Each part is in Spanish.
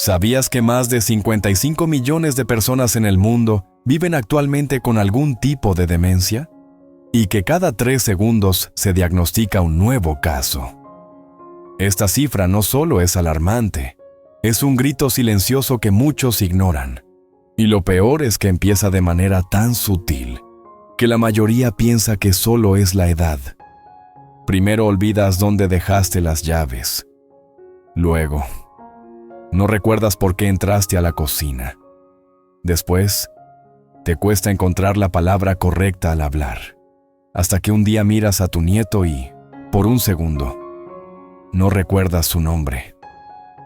¿Sabías que más de 55 millones de personas en el mundo viven actualmente con algún tipo de demencia? Y que cada 3 segundos se diagnostica un nuevo caso. Esta cifra no solo es alarmante, es un grito silencioso que muchos ignoran. Y lo peor es que empieza de manera tan sutil, que la mayoría piensa que solo es la edad. Primero olvidas dónde dejaste las llaves. Luego, no recuerdas por qué entraste a la cocina. Después, te cuesta encontrar la palabra correcta al hablar. Hasta que un día miras a tu nieto y, por un segundo, no recuerdas su nombre.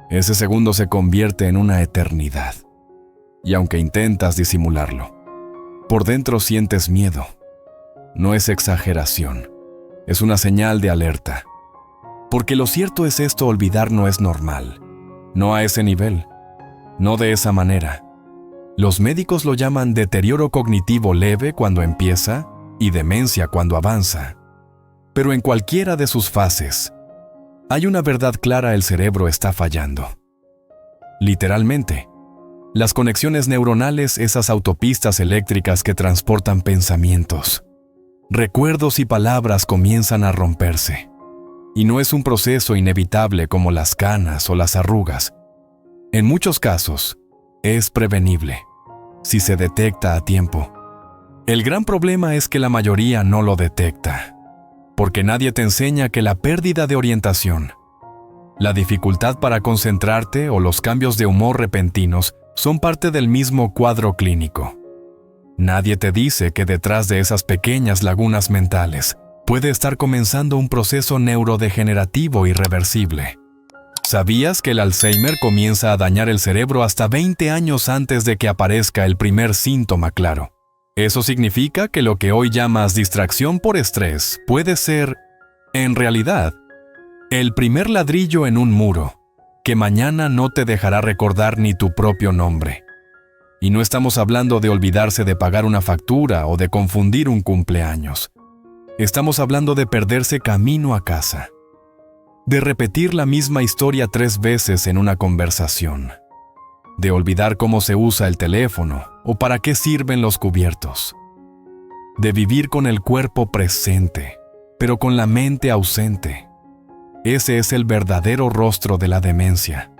Ese segundo se convierte en una eternidad. Y aunque intentas disimularlo, por dentro sientes miedo. No es exageración, es una señal de alerta. Porque lo cierto es esto: olvidar no es normal. No a ese nivel, no de esa manera. Los médicos lo llaman deterioro cognitivo leve cuando empieza y demencia cuando avanza. Pero en cualquiera de sus fases, hay una verdad clara: el cerebro está fallando. Literalmente, las conexiones neuronales, esas autopistas eléctricas que transportan pensamientos, recuerdos y palabras, comienzan a romperse. Y no es un proceso inevitable como las canas o las arrugas. En muchos casos, es prevenible, si se detecta a tiempo. El gran problema es que la mayoría no lo detecta, porque nadie te enseña que la pérdida de orientación, la dificultad para concentrarte o los cambios de humor repentinos son parte del mismo cuadro clínico. Nadie te dice que detrás de esas pequeñas lagunas mentales puede estar comenzando un proceso neurodegenerativo irreversible. ¿Sabías que el Alzheimer comienza a dañar el cerebro hasta 20 años antes de que aparezca el primer síntoma claro? Eso significa que lo que hoy llamas distracción por estrés puede ser, en realidad, el primer ladrillo en un muro, que mañana no te dejará recordar ni tu propio nombre. Y no estamos hablando de olvidarse de pagar una factura o de confundir un cumpleaños. Estamos hablando de perderse camino a casa, de repetir la misma historia 3 veces en una conversación, de olvidar cómo se usa el teléfono o para qué sirven los cubiertos, de vivir con el cuerpo presente, pero con la mente ausente. Ese es el verdadero rostro de la demencia.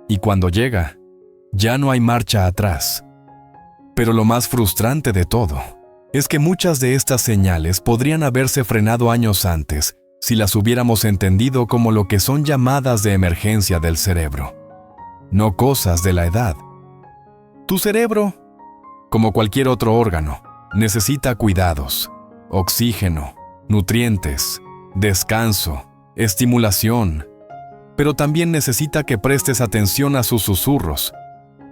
Y cuando llega, ya no hay marcha atrás. Pero lo más frustrante de todo es que muchas de estas señales podrían haberse frenado años antes si las hubiéramos entendido como lo que son llamadas de emergencia del cerebro, no cosas de la edad. Tu cerebro, como cualquier otro órgano, necesita cuidados, oxígeno, nutrientes, descanso, estimulación, pero también necesita que prestes atención a sus susurros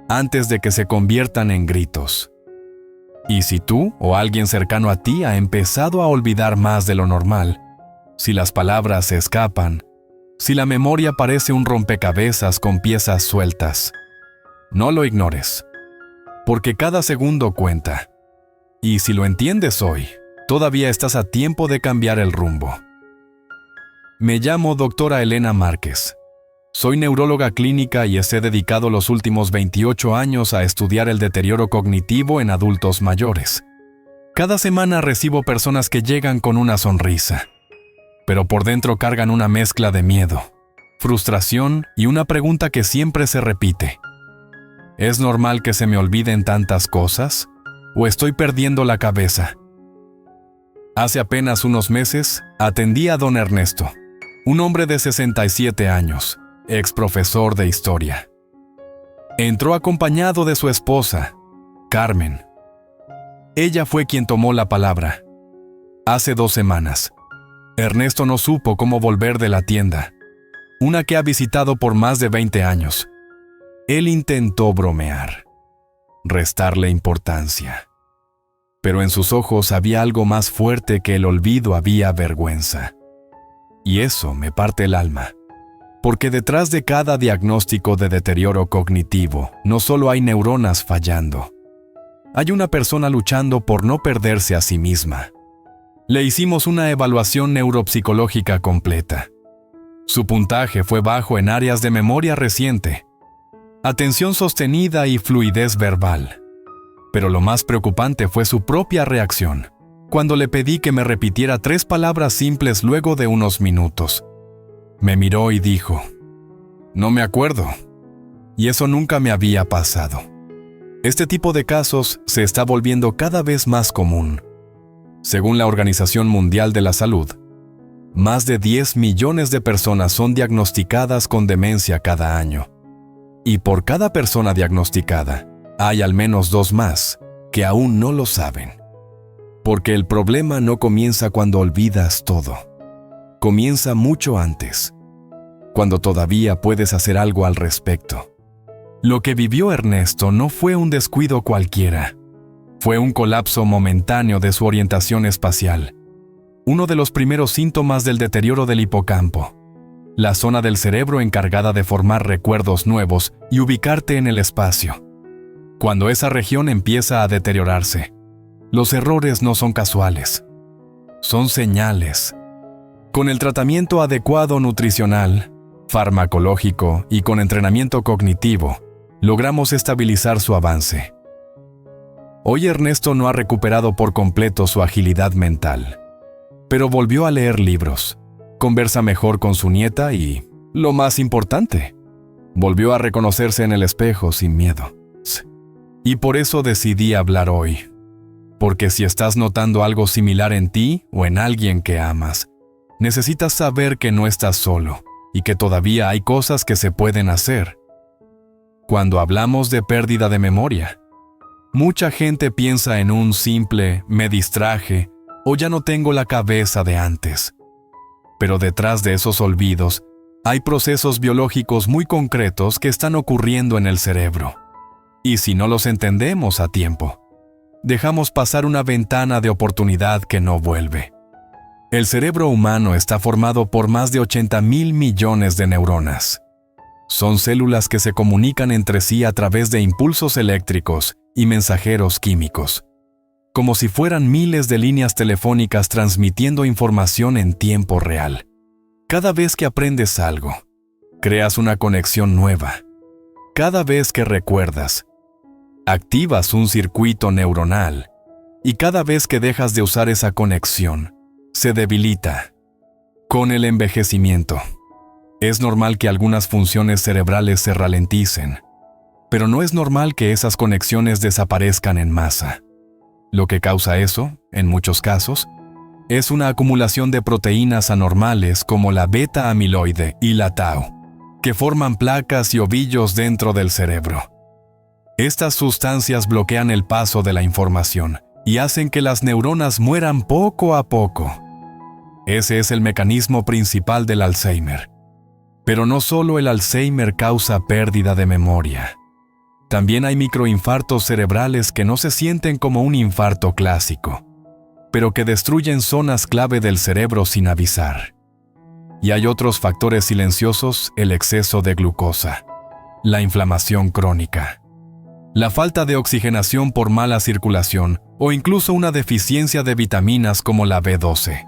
antes de que se conviertan en gritos. Y si tú o alguien cercano a ti ha empezado a olvidar más de lo normal, si las palabras se escapan, si la memoria parece un rompecabezas con piezas sueltas, no lo ignores, porque cada segundo cuenta. Y si lo entiendes hoy, todavía estás a tiempo de cambiar el rumbo. Me llamo Dra. Elena Márquez. Soy neuróloga clínica y he dedicado los últimos 28 años a estudiar el deterioro cognitivo en adultos mayores. Cada semana recibo personas que llegan con una sonrisa, pero por dentro cargan una mezcla de miedo, frustración y una pregunta que siempre se repite. ¿Es normal que se me olviden tantas cosas? ¿O estoy perdiendo la cabeza? Hace apenas unos meses atendí a don Ernesto, un hombre de 67 años, ex profesor de historia. Entró acompañado de su esposa, Carmen. Ella fue quien tomó la palabra. Hace 2 semanas, Ernesto no supo cómo volver de la tienda, una que ha visitado por más de 20 años. Él intentó bromear, restarle importancia. Pero en sus ojos había algo más fuerte que el olvido: había vergüenza. Y eso me parte el alma, porque detrás de cada diagnóstico de deterioro cognitivo no solo hay neuronas fallando, hay una persona luchando por no perderse a sí misma. Le hicimos una evaluación neuropsicológica completa. Su puntaje fue bajo en áreas de memoria reciente, atención sostenida y fluidez verbal. Pero lo más preocupante fue su propia reacción, cuando le pedí que me repitiera 3 palabras simples luego de unos minutos. Me miró y dijo, «No me acuerdo». Y eso nunca me había pasado. Este tipo de casos se está volviendo cada vez más común. Según la Organización Mundial de la Salud, más de 10 millones de personas son diagnosticadas con demencia cada año. Y por cada persona diagnosticada, hay al menos 2 más que aún no lo saben. Porque el problema no comienza cuando olvidas todo. Comienza mucho antes, cuando todavía puedes hacer algo al respecto. Lo que vivió Ernesto no fue un descuido cualquiera. Fue un colapso momentáneo de su orientación espacial. Uno de los primeros síntomas del deterioro del hipocampo, la zona del cerebro encargada de formar recuerdos nuevos y ubicarte en el espacio. Cuando esa región empieza a deteriorarse, los errores no son casuales, son señales. Con el tratamiento adecuado nutricional, farmacológico y con entrenamiento cognitivo, logramos estabilizar su avance. Hoy Ernesto no ha recuperado por completo su agilidad mental, pero volvió a leer libros, conversa mejor con su nieta y, lo más importante, volvió a reconocerse en el espejo sin miedo. Y por eso decidí hablar hoy, porque si estás notando algo similar en ti o en alguien que amas, necesitas saber que no estás solo y que todavía hay cosas que se pueden hacer. Cuando hablamos de pérdida de memoria, mucha gente piensa en un simple «me distraje» o «ya no tengo la cabeza de antes». Pero detrás de esos olvidos, hay procesos biológicos muy concretos que están ocurriendo en el cerebro. Y si no los entendemos a tiempo, dejamos pasar una ventana de oportunidad que no vuelve. El cerebro humano está formado por más de 80,000 millones de neuronas. Son células que se comunican entre sí a través de impulsos eléctricos y mensajeros químicos, como si fueran miles de líneas telefónicas transmitiendo información en tiempo real. Cada vez que aprendes algo, creas una conexión nueva. Cada vez que recuerdas, activas un circuito neuronal, y cada vez que dejas de usar esa conexión, se debilita. Con el envejecimiento, es normal que algunas funciones cerebrales se ralenticen, pero no es normal que esas conexiones desaparezcan en masa. Lo que causa eso, en muchos casos, es una acumulación de proteínas anormales como la beta-amiloide y la tau, que forman placas y ovillos dentro del cerebro. Estas sustancias bloquean el paso de la información y hacen que las neuronas mueran poco a poco. Ese es el mecanismo principal del Alzheimer. Pero no solo el Alzheimer causa pérdida de memoria. También hay microinfartos cerebrales que no se sienten como un infarto clásico, pero que destruyen zonas clave del cerebro sin avisar. Y hay otros factores silenciosos: el exceso de glucosa, la inflamación crónica, la falta de oxigenación por mala circulación o incluso una deficiencia de vitaminas como la B12.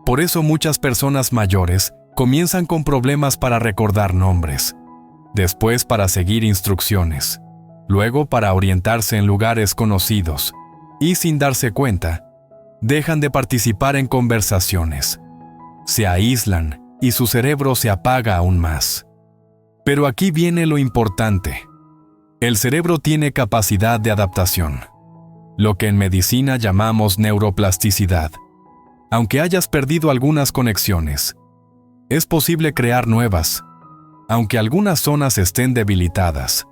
Por eso muchas personas mayores comienzan con problemas para recordar nombres, después para seguir instrucciones, luego para orientarse en lugares conocidos, y sin darse cuenta, dejan de participar en conversaciones. Se aíslan y su cerebro se apaga aún más. Pero aquí viene lo importante. El cerebro tiene capacidad de adaptación, lo que en medicina llamamos neuroplasticidad. Aunque hayas perdido algunas conexiones, es posible crear nuevas. Aunque algunas zonas estén debilitadas,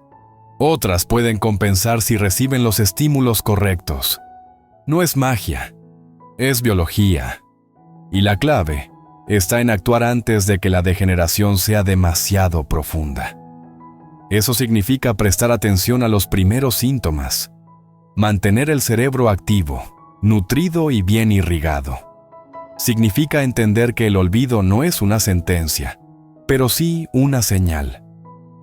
otras pueden compensar si reciben los estímulos correctos. No es magia, es biología. Y la clave está en actuar antes de que la degeneración sea demasiado profunda. Eso significa prestar atención a los primeros síntomas, mantener el cerebro activo, nutrido y bien irrigado. Significa entender que el olvido no es una sentencia, pero sí una señal.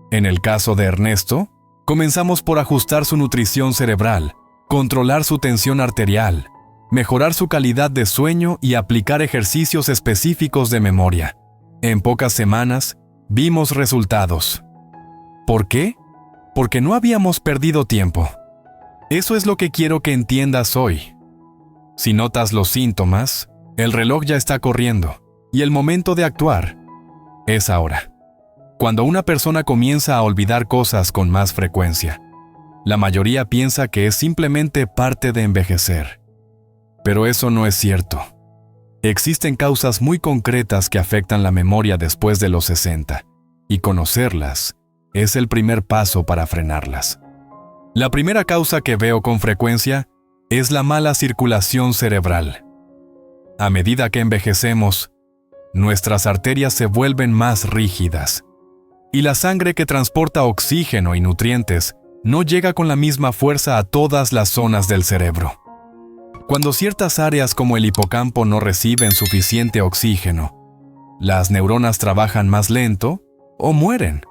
En el caso de Ernesto, comenzamos por ajustar su nutrición cerebral, controlar su tensión arterial, mejorar su calidad de sueño y aplicar ejercicios específicos de memoria. En pocas semanas, vimos resultados. ¿Por qué? porque no habíamos perdido tiempo. Eso es lo que quiero que entiendas hoy. Si notas los síntomas, el reloj ya está corriendo y el momento de actuar es ahora. Cuando una persona comienza a olvidar cosas con más frecuencia, la mayoría piensa que es simplemente parte de envejecer. Pero eso no es cierto. Existen causas muy concretas que afectan la memoria después de los 60, y conocerlas es el primer paso para frenarlas. La primera causa que veo con frecuencia es la mala circulación cerebral. A medida que envejecemos, nuestras arterias se vuelven más rígidas, y la sangre que transporta oxígeno y nutrientes no llega con la misma fuerza a todas las zonas del cerebro. Cuando ciertas áreas como el hipocampo no reciben suficiente oxígeno, las neuronas trabajan más lento o mueren.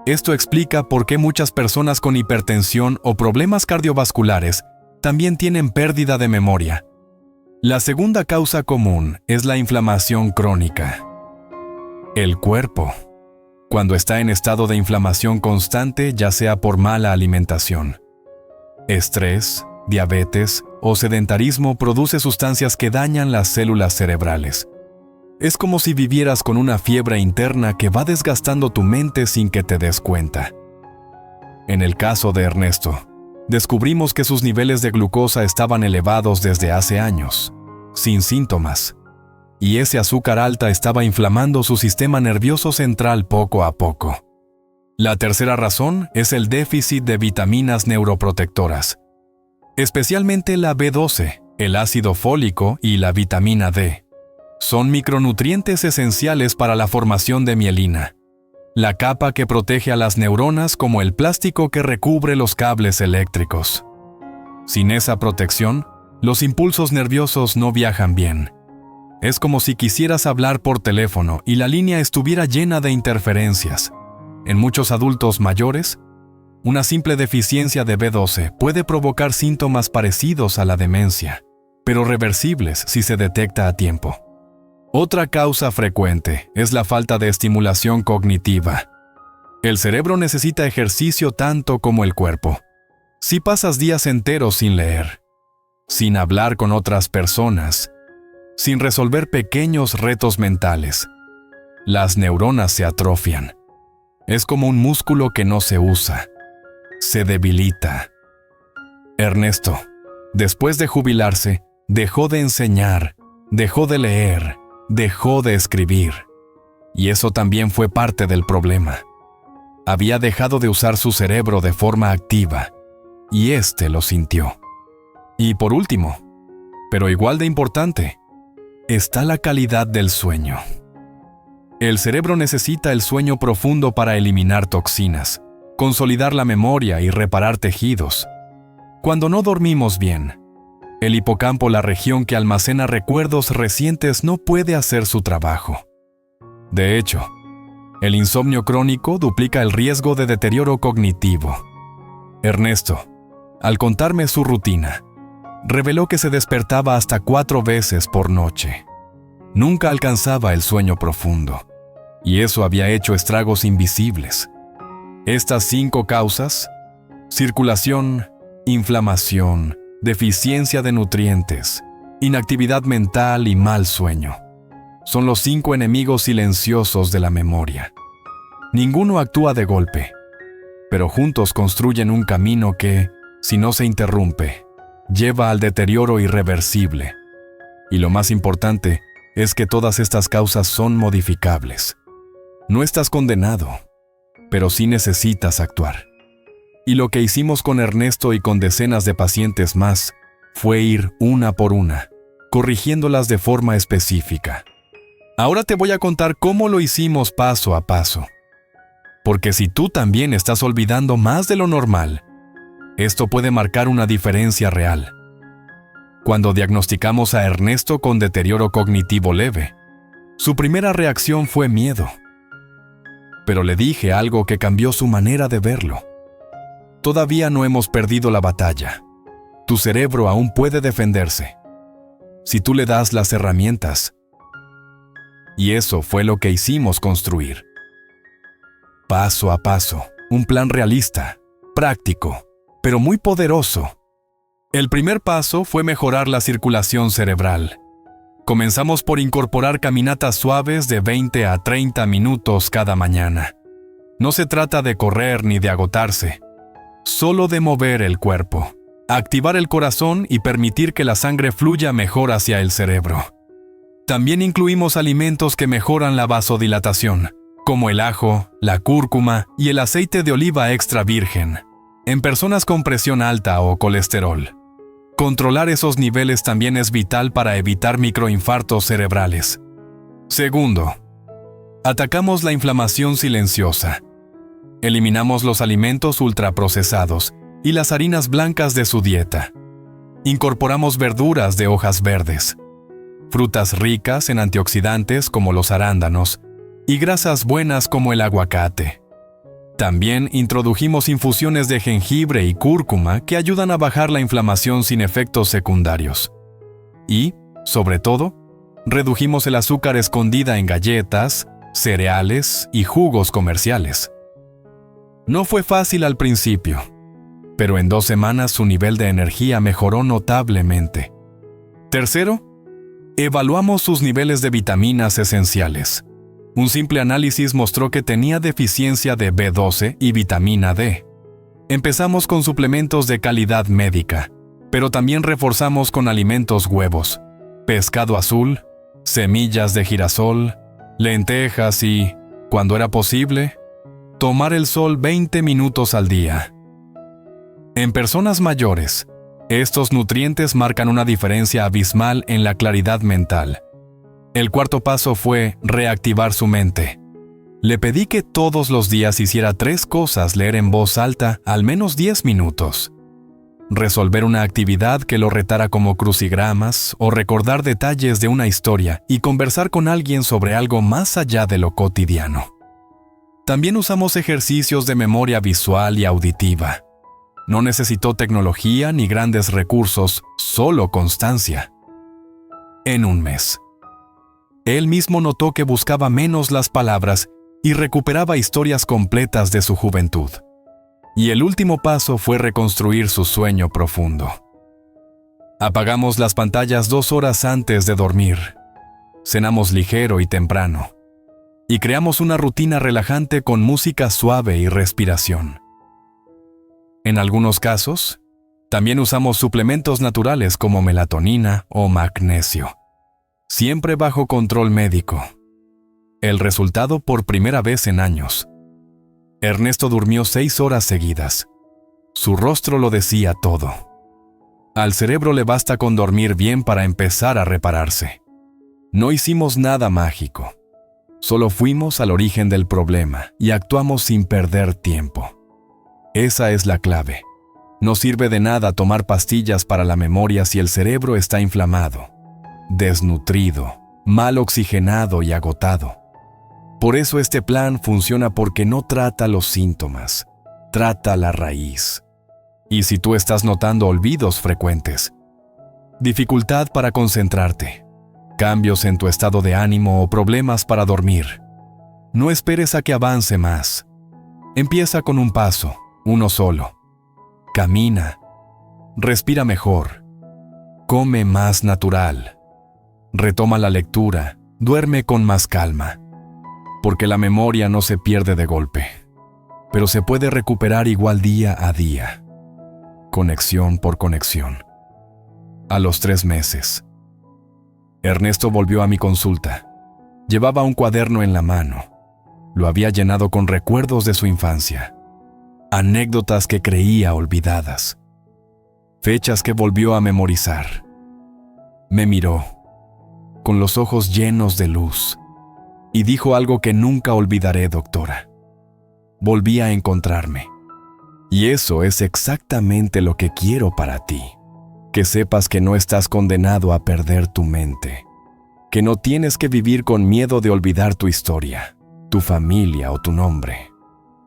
Esto explica por qué muchas personas con hipertensión o problemas cardiovasculares también tienen pérdida de memoria. La segunda causa común es la inflamación crónica. El cuerpo, cuando está en estado de inflamación constante, ya sea por mala alimentación, estrés, diabetes o sedentarismo, produce sustancias que dañan las células cerebrales. Es como si vivieras con una fiebre interna que va desgastando tu mente sin que te des cuenta. En el caso de Ernesto, descubrimos que sus niveles de glucosa estaban elevados desde hace años, sin síntomas, y ese azúcar alta estaba inflamando su sistema nervioso central poco a poco. La tercera razón es el déficit de vitaminas neuroprotectoras, especialmente la B12, el ácido fólico y la vitamina D. Son micronutrientes esenciales para la formación de mielina, la capa que protege a las neuronas como el plástico que recubre los cables eléctricos. Sin esa protección, los impulsos nerviosos no viajan bien. Es como si quisieras hablar por teléfono y la línea estuviera llena de interferencias. En muchos adultos mayores, una simple deficiencia de B12 puede provocar síntomas parecidos a la demencia, pero reversibles si se detecta a tiempo. Otra causa frecuente es la falta de estimulación cognitiva. El cerebro necesita ejercicio tanto como el cuerpo. Si pasas días enteros sin leer, sin hablar con otras personas, sin resolver pequeños retos mentales, las neuronas se atrofian. Es como un músculo que no se usa. Se debilita. Ernesto, después de jubilarse, dejó de enseñar, dejó de leer, dejó de escribir. Y eso también fue parte del problema. Había dejado de usar su cerebro de forma activa, y éste lo sintió. Y por último, pero igual de importante, está la calidad del sueño. El cerebro necesita el sueño profundo para eliminar toxinas, consolidar la memoria y reparar tejidos. Cuando no dormimos bien, el hipocampo, la región que almacena recuerdos recientes, no puede hacer su trabajo. De hecho, el insomnio crónico duplica el riesgo de deterioro cognitivo. Ernesto, al contarme su rutina, reveló que se despertaba hasta 4 veces por noche. Nunca alcanzaba el sueño profundo, y eso había hecho estragos invisibles. Estas 5 causas: circulación, inflamación, deficiencia de nutrientes, inactividad mental y mal sueño, son los 5 enemigos silenciosos de la memoria. Ninguno actúa de golpe, pero juntos construyen un camino que, si no se interrumpe, lleva al deterioro irreversible. Y lo más importante es que todas estas causas son modificables. No estás condenado, pero sí necesitas actuar. Y lo que hicimos con Ernesto y con decenas de pacientes más fue ir una por una, corrigiéndolas de forma específica. Ahora te voy a contar cómo lo hicimos paso a paso. Porque si tú también estás olvidando más de lo normal, esto puede marcar una diferencia real. Cuando diagnosticamos a Ernesto con deterioro cognitivo leve, su primera reacción fue miedo. Pero le dije algo que cambió su manera de verlo. Todavía no hemos perdido la batalla. Tu cerebro aún puede defenderse, si tú le das las herramientas. Y eso fue lo que hicimos construir. Paso a paso, un plan realista, práctico, pero muy poderoso. El primer paso fue mejorar la circulación cerebral. Comenzamos por incorporar caminatas suaves de 20 a 30 minutos cada mañana. No se trata de correr ni de agotarse, solo de mover el cuerpo, activar el corazón y permitir que la sangre fluya mejor hacia el cerebro. También incluimos alimentos que mejoran la vasodilatación, como el ajo, la cúrcuma y el aceite de oliva extra virgen, en personas con presión alta o colesterol. Controlar esos niveles también es vital para evitar microinfartos cerebrales. Segundo, atacamos la inflamación silenciosa. Eliminamos los alimentos ultraprocesados y las harinas blancas de su dieta. Incorporamos verduras de hojas verdes, frutas ricas en antioxidantes como los arándanos y grasas buenas como el aguacate. También introdujimos infusiones de jengibre y cúrcuma que ayudan a bajar la inflamación sin efectos secundarios. Y, sobre todo, redujimos el azúcar escondida en galletas, cereales y jugos comerciales. No fue fácil al principio, pero en 2 semanas su nivel de energía mejoró notablemente. Tercero, evaluamos sus niveles de vitaminas esenciales. Un simple análisis mostró que tenía deficiencia de B12 y vitamina D. Empezamos con suplementos de calidad médica, pero también reforzamos con alimentos huevos, pescado azul, semillas de girasol, lentejas y, cuando era posible, tomar el sol 20 minutos al día. En personas mayores, estos nutrientes marcan una diferencia abismal en la claridad mental. El cuarto paso fue reactivar su mente. Le pedí que todos los días hiciera 3 cosas: leer en voz alta al menos 10 minutos, resolver una actividad que lo retara como crucigramas o recordar detalles de una historia y conversar con alguien sobre algo más allá de lo cotidiano. También usamos ejercicios de memoria visual y auditiva. No necesitó tecnología ni grandes recursos, solo constancia. En un mes, él mismo notó que buscaba menos las palabras y recuperaba historias completas de su juventud. Y el último paso fue reconstruir su sueño profundo. Apagamos las pantallas 2 horas antes de dormir. Cenamos ligero y temprano. Y creamos una rutina relajante con música suave y respiración. En algunos casos, también usamos suplementos naturales como melatonina o magnesio, siempre bajo control médico. El resultado por primera vez en años. Ernesto durmió 6 horas seguidas. Su rostro lo decía todo. Al cerebro le basta con dormir bien para empezar a repararse. No hicimos nada mágico. Solo fuimos al origen del problema y actuamos sin perder tiempo. Esa es la clave. No sirve de nada tomar pastillas para la memoria si el cerebro está inflamado, desnutrido, mal oxigenado y agotado. Por eso este plan funciona, porque no trata los síntomas, trata la raíz. Y si tú estás notando olvidos frecuentes, dificultad para concentrarte, cambios en tu estado de ánimo o problemas para dormir, no esperes a que avance más. Empieza con un paso, uno solo. Camina, respira mejor, come más natural, retoma la lectura, duerme con más calma. Porque la memoria no se pierde de golpe, pero se puede recuperar igual día a día, conexión por conexión. A los 3 meses, Ernesto volvió a mi consulta. Llevaba un cuaderno en la mano. Lo había llenado con recuerdos de su infancia, anécdotas que creía olvidadas, fechas que volvió a memorizar. Me miró, con los ojos llenos de luz, y dijo algo que nunca olvidaré, doctora. Volví a encontrarme. Y eso es exactamente lo que quiero para ti. Que sepas que no estás condenado a perder tu mente. Que no tienes que vivir con miedo de olvidar tu historia, tu familia o tu nombre.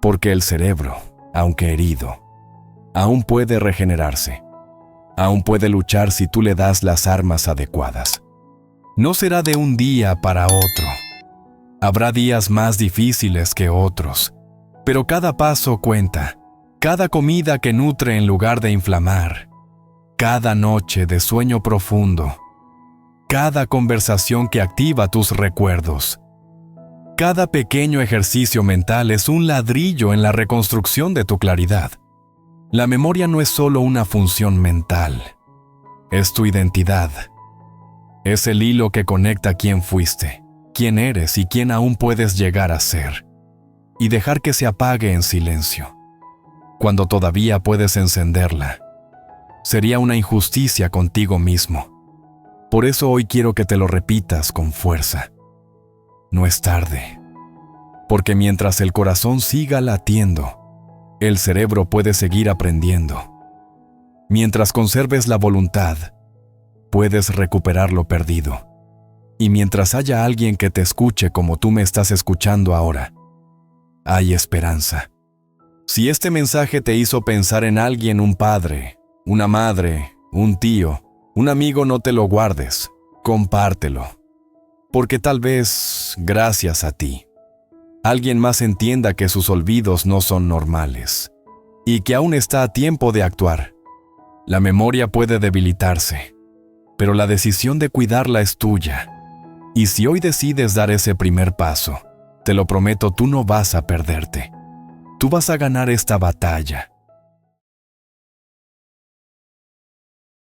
Porque el cerebro, aunque herido, aún puede regenerarse. Aún puede luchar si tú le das las armas adecuadas. No será de un día para otro. Habrá días más difíciles que otros, pero cada paso cuenta, cada comida que nutre en lugar de inflamar, cada noche de sueño profundo, cada conversación que activa tus recuerdos. Cada pequeño ejercicio mental es un ladrillo en la reconstrucción de tu claridad. La memoria no es solo una función mental, es tu identidad. Es el hilo que conecta quién fuiste, quién eres y quién aún puedes llegar a ser, y dejar que se apague en silencio, cuando todavía puedes encenderla. Sería una injusticia contigo mismo. Por eso hoy quiero que te lo repitas con fuerza. No es tarde, porque mientras el corazón siga latiendo, el cerebro puede seguir aprendiendo. Mientras conserves la voluntad, puedes recuperar lo perdido. Y mientras haya alguien que te escuche como tú me estás escuchando ahora, hay esperanza. Si este mensaje te hizo pensar en alguien, un padre, una madre, un tío, un amigo, no te lo guardes, compártelo. Porque tal vez, gracias a ti, alguien más entienda que sus olvidos no son normales y que aún está a tiempo de actuar. La memoria puede debilitarse, pero la decisión de cuidarla es tuya. Y si hoy decides dar ese primer paso, te lo prometo, tú no vas a perderte. Tú vas a ganar esta batalla.